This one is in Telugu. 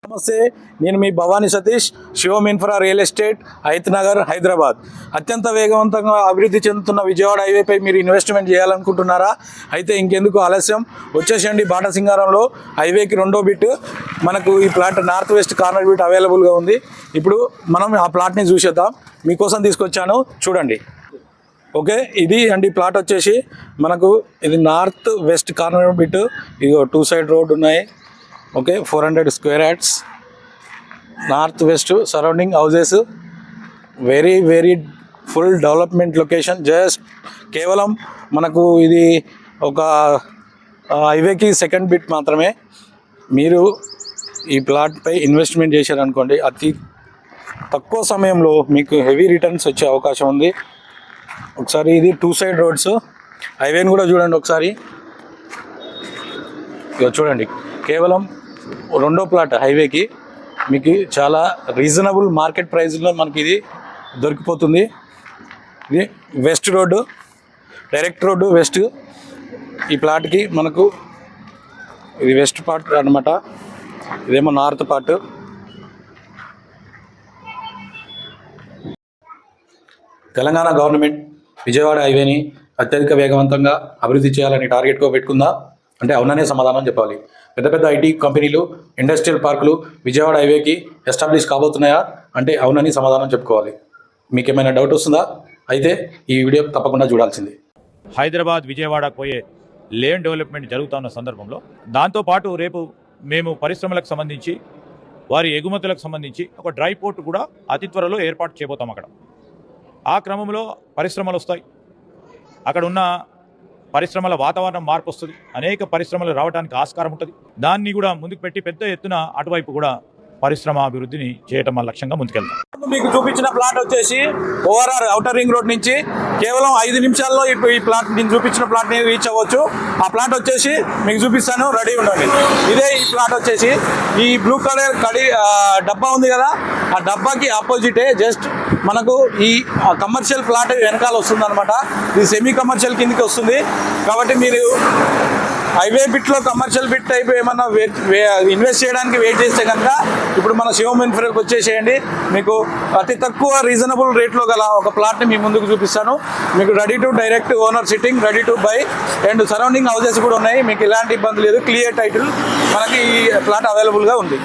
నమస్తే, నేను మీ Bhavani Satish, Shivam infra real estate, Hayathnagar, Hyderabad. అత్యంత వేగవంతంగా అభివృద్ధి చెందుతున్న విజయవాడ హైవేపై మీరు ఇన్వెస్ట్మెంట్ చేయాలనుకుంటున్నారా? అయితే ఇంకెందుకు ఆలస్యం, వచ్చేసండి బాటసింగారంలో హైవేకి రెండో బిట్. మనకు ఈ plot north west corner bit అవైలబుల్గా ఉంది. ఇప్పుడు మనం ఆ ప్లాట్ని చూసేద్దాం. మీకోసం తీసుకొచ్చాను, చూడండి. ఓకే, ఇది అండి ప్లాట్ వచ్చేసి మనకు ఇది నార్త్ వెస్ట్ కార్నర్ బిట్. ఇది 2 సైడ్ రోడ్ ఉన్నాయి. Okay, 400 square yards, north west surrounding houses, very full development location. Just కేవలం మనకు ఇది ఒక హైవేకి సెకండ్ బిట్ మాత్రమే. మీరు ఈ ప్లాట్పై ఇన్వెస్ట్మెంట్ చేశారనుకోండి, అతి తక్కువ సమయంలో మీకు హెవీ రిటర్న్స్ వచ్చే అవకాశం ఉంది. ఒకసారి ఇది 2 సైడ్ రోడ్స్, హైవేని కూడా చూడండి ఒకసారి. ఇక చూడండి, కేవలం రెండో ప్లాట్ హైవేకి మీకు చాలా రీజనబుల్ మార్కెట్ ప్రైస్లో మనకి ఇది దొరికిపోతుంది. ఇది west road, direct road west. ఈ ప్లాట్కి మనకు ఇది వెస్ట్ పార్ట్ అన్నమాట, ఇదేమో north part. Telangana government Vijayawada హైవేని అత్యధిక వేగవంతంగా అభివృద్ధి చేయాలని టార్గెట్గా పెట్టుకుందా అంటే అవుననే సమాధానం చెప్పాలి. పెద్ద పెద్ద ఐటీ కంపెనీలు, ఇండస్ట్రియల్ పార్కులు విజయవాడ హైవేకి ఎస్టాబ్లిష్ కాబోతున్నాయా అంటే అవునని సమాధానం చెప్పుకోవాలి. మీకు ఏమైనా డౌట్ వస్తుందా? అయితే ఈ వీడియో తప్పకుండా చూడాల్సింది. హైదరాబాద్ విజయవాడ పోయే లేన్ డెవలప్మెంట్ జరుగుతున్న సందర్భంలో దాంతోపాటు రేపు మేము పరిశ్రమలకు సంబంధించి వారి ఎగుమతులకు సంబంధించి ఒక డ్రై పోర్ట్ కూడా అతి త్వరలో ఏర్పాటు చేయబోతాం. అక్కడ ఆ క్రమంలో పరిశ్రమలు వస్తాయి, అక్కడ ఉన్న పరిశ్రమల వాతావరణం మార్పు వస్తుంది, అనేక పరిశ్రమలు రావడానికి ఆస్కారం ఉంటుంది. దాన్ని కూడా ముందుకు పెట్టి పెద్ద ఎత్తున అటువైపు కూడా పరిశ్రమ అభివృద్ధిని చేయటం మా లక్ష్యంగా ముందుకెళ్తాం. మీకు చూపించిన ప్లాట్ వచ్చేసి ఓఆర్ఆర్ ఔటర్ రింగ్ రోడ్ నుంచి కేవలం 5 నిమిషాల్లో ఈ ప్లాట్, నేను చూపించిన ప్లాట్ని రీచ్ అవ్వచ్చు. ఆ ప్లాట్ వచ్చేసి మీకు చూపిస్తాను, రెడీ ఉండండి. ఇదే ఈ ప్లాట్ వచ్చేసి ఈ బ్లూ కలర్ డబ్బా ఉంది కదా, ఆ డబ్బాకి ఆపోజిటే జస్ట్ మనకు ఈ కమర్షియల్ ప్లాట్ వెనకాల వస్తుంది అనమాట. ఇది సెమీ కమర్షియల్ కిందకి వస్తుంది. కాబట్టి మీరు హైవే బిట్లో కమర్షియల్ బిట్ టైప్ ఏమన్నా ఇన్వెస్ట్ చేయడానికి వెయిట్ చేస్తే కనుక ఇప్పుడు మన శివం ఇన్ఫ్రాకి వచ్చేసేయండి. మీకు అతి తక్కువ రీజనబుల్ రేట్లో గల ఒక ప్లాట్ని మీ ముందుకు చూపిస్తాను. మీకు ready to direct owner sitting, ready to buy and surrounding houses కూడా ఉన్నాయి. మీకు ఎలాంటి ఇబ్బంది లేదు, క్లియర్ టైటిల్ మనకి ఈ ప్లాట్ అవైలబుల్గా ఉంది.